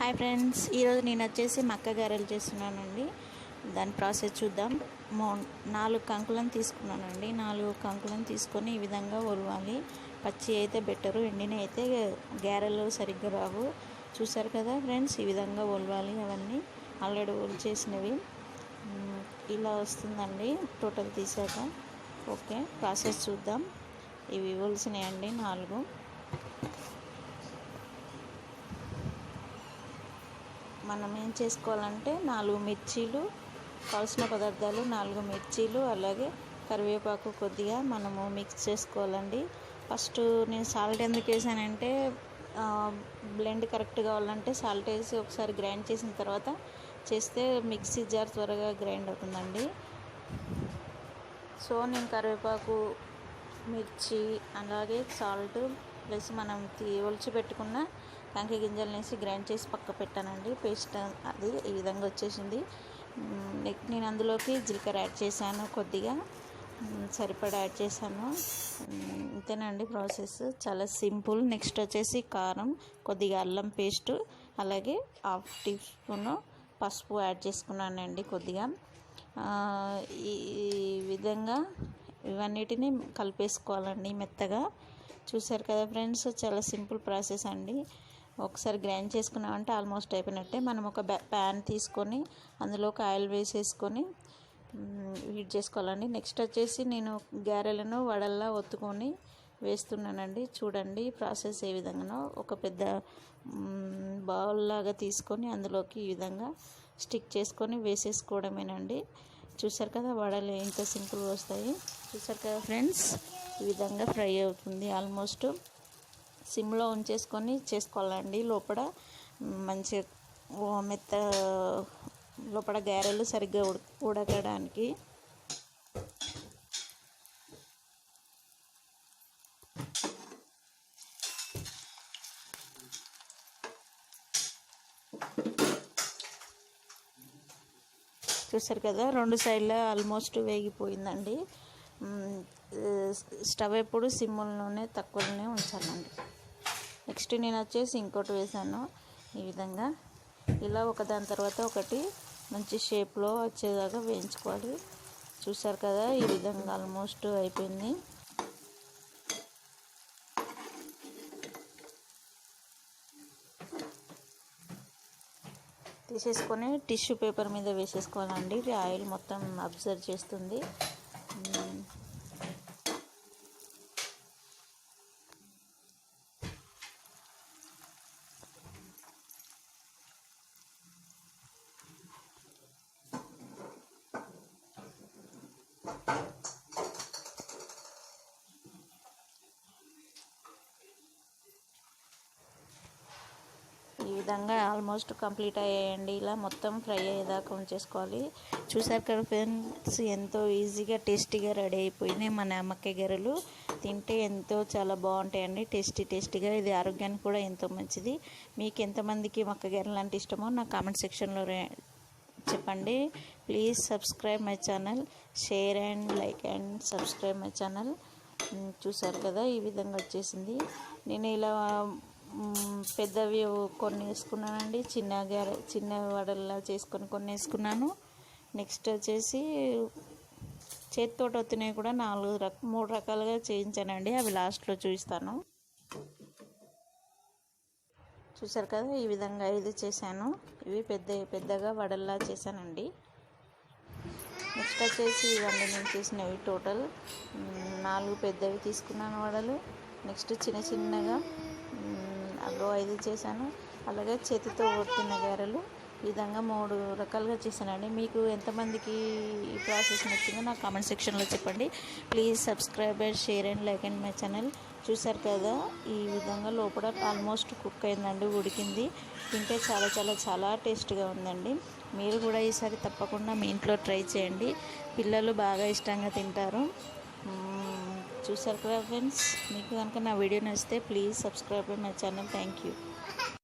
Hi friends, ఈరోజు నేను వచ్చేసి మక్క గారెలు చేస్తున్నానండి. దాని ప్రాసెస్ చూద్దాం. 4 కంకులను తీసుకున్నానండి. 4 కంకులను తీసుకొని ఈ విధంగా ఒలవాలి. పచ్చి అయితే బెటరు, ఎండిన అయితే గారెలు సరిగ్గా రావు. చూసారు కదా ఫ్రెండ్స్, ఈ విధంగా ఒలవాలి. అవన్నీ ఆల్రెడీ ఒలిచేసినవి ఇలా వస్తుందండి టోటల్ తీసాక. ఓకే, ప్రాసెస్ చూద్దాం. ఇవి ఒలిసినాయండి 4. మనం ఏం చేసుకోవాలంటే 4 మిర్చీలు, కావాల్సిన పదార్థాలు 4 మిర్చీలు, అలాగే కరివేపాకు కొద్దిగా మనము మిక్స్ చేసుకోవాలండి. ఫస్ట్ నేను సాల్ట్ ఎందుకు వేసానంటే బ్లెండ్ కరెక్ట్ కావాలంటే సాల్ట్ వేసి ఒకసారి గ్రైండ్ చేసిన తర్వాత చేస్తే మిక్సీ జార్ త్వరగా గ్రైండ్ అవుతుందండి. సో నేను కరివేపాకు, మిర్చి, అలాగే సాల్ట్ ప్లస్ మనం ఒలిచి పెట్టుకున్న కంకి గింజలు వేసి గ్రైండ్ చేసి పక్క పెట్టానండి. పేస్ట్ అది ఈ విధంగా వచ్చేసింది. నేను అందులోకి జీలకర్ర యాడ్ చేశాను, కొద్దిగా సరిపడా యాడ్ చేశాను. ఇంతేనండి ప్రాసెస్, చాలా సింపుల్. నెక్స్ట్ వచ్చేసి కారం, కొద్దిగా అల్లం పేస్ట్, అలాగే 1/2 టీ స్పూన్ పసుపు యాడ్ చేసుకున్నానండి కొద్దిగా. ఈ విధంగా ఇవన్నిటిని కలిపేసుకోవాలండి మెత్తగా. చూసారు కదా ఫ్రెండ్స్, చాలా సింపుల్ ప్రాసెస్ అండి. ఒకసారి గ్రైండ్ చేసుకున్నామంటే ఆల్మోస్ట్ అయిపోయినట్టే. మనం ఒక ప్యాన్ తీసుకొని అందులోకి ఆయిల్ వేసేసుకొని హీట్ చేసుకోవాలండి. నెక్స్ట్ వచ్చేసి నేను గారెలను వడల్లా ఒత్తుకొని వేస్తున్నానండి. చూడండి ప్రాసెస్ ఏ విధంగానో. ఒక పెద్ద బౌల్ లాగా తీసుకొని అందులోకి ఈ విధంగా స్టిక్ చేసుకొని వేసేసుకోవడమేనండి. చూసారు కదా, వడలు ఎంత సింపుల్గా వస్తాయి. చూసారు కదా ఫ్రెండ్స్, ఈ విధంగా ఫ్రై అవుతుంది. ఆల్మోస్ట్ సిమ్లో ఉంచేసుకొని చేసుకోవాలండి. లోపల మంచిగా మెత్త లోపల గారెలు సరిగ్గా ఉడకడానికి. చూసారు కదా, 2 సైడ్ల ఆల్మోస్ట్ వేగిపోయిందండి. స్టవ్ ఎప్పుడు సిమ్లోనే తక్కువలోనే ఉంచాలండి. నెక్స్ట్ నేను వచ్చేసి ఇంకోటి వేసాను. ఈ విధంగా ఇలా ఒకదాని తర్వాత ఒకటి మంచి షేప్లో వచ్చేదాకా వేయించుకోవాలి. చూసారు కదా, ఈ విధంగా ఆల్మోస్ట్ అయిపోయింది. తీసేసుకొని టిష్యూ పేపర్ మీద వేసేసుకోవాలండి. ఆయిల్ మొత్తం అబ్జర్వ్ చేస్తుంది. ఈ విధంగా ఆల్మోస్ట్ కంప్లీట్ అయ్యాయండి. ఇలా మొత్తం ఫ్రై అయ్యేదాకా ఉంచేసుకోవాలి. చూసారు కదా ఫ్రెండ్స్, ఎంతో ఈజీగా టేస్టీగా రెడీ అయిపోయినాయి మన మక్క గారెలు. తింటే ఎంతో చాలా బాగుంటాయండి, టేస్టీగా. ఇది ఆరోగ్యానికి కూడా ఎంతో మంచిది. మీకు ఎంతమందికి మక్క గారెలు అంటే ఇష్టమో నా కామెంట్ సెక్షన్లో చెప్పండి. Please subscribe my channel, share and like and subscribe my channel. చూసారు కదా, ఈ విధంగా వచ్చేసింది. నేను ఇలా పెద్దవి కొన్ని వేసుకున్నానండి. చిన్న వడల్లా చేసుకొని కొన్ని వేసుకున్నాను. నెక్స్ట్ వచ్చేసి చేతితో వత్తినవి కూడా 3 రకాలుగా చేయించానండి. అవి లాస్ట్లో చూపిస్తాను. చూసారు కదా, ఈ విధంగా 5 చేశాను. ఇవి పెద్దగా వడల్లా చేశానండి. నెక్స్ట్ వచ్చేసి ఇవన్నీ నేను చేసినవి టోటల్ 4 పెద్దవి తీసుకున్నాను వడలు. నెక్స్ట్ చిన్నగా అగో 5 చేశాను. అలాగే చేతితో ఒత్తిన గారెలు ఈ విధంగా 3 రకాలుగా చేశానండి. మీకు ఎంతమందికి ఈ ప్రాసెస్ నచ్చిందో నా కామెంట్ సెక్షన్లో చెప్పండి. Please subscribe and share and like and my channel. చూసారు కదా, ఈ విధంగా లోపల ఆల్మోస్ట్ కుక్ అయిందండి, ఉడికింది. తింటే చాలా టేస్ట్గా ఉందండి. మీరు కూడా ఈసారి తప్పకుండా మీ ఇంట్లో ట్రై చేయండి. పిల్లలు బాగా ఇష్టంగా తింటారు. చూసారు కదా ఫ్రెండ్స్, మీకు కనుక నా వీడియో నచ్చితే please subscribe my channel. Thank you.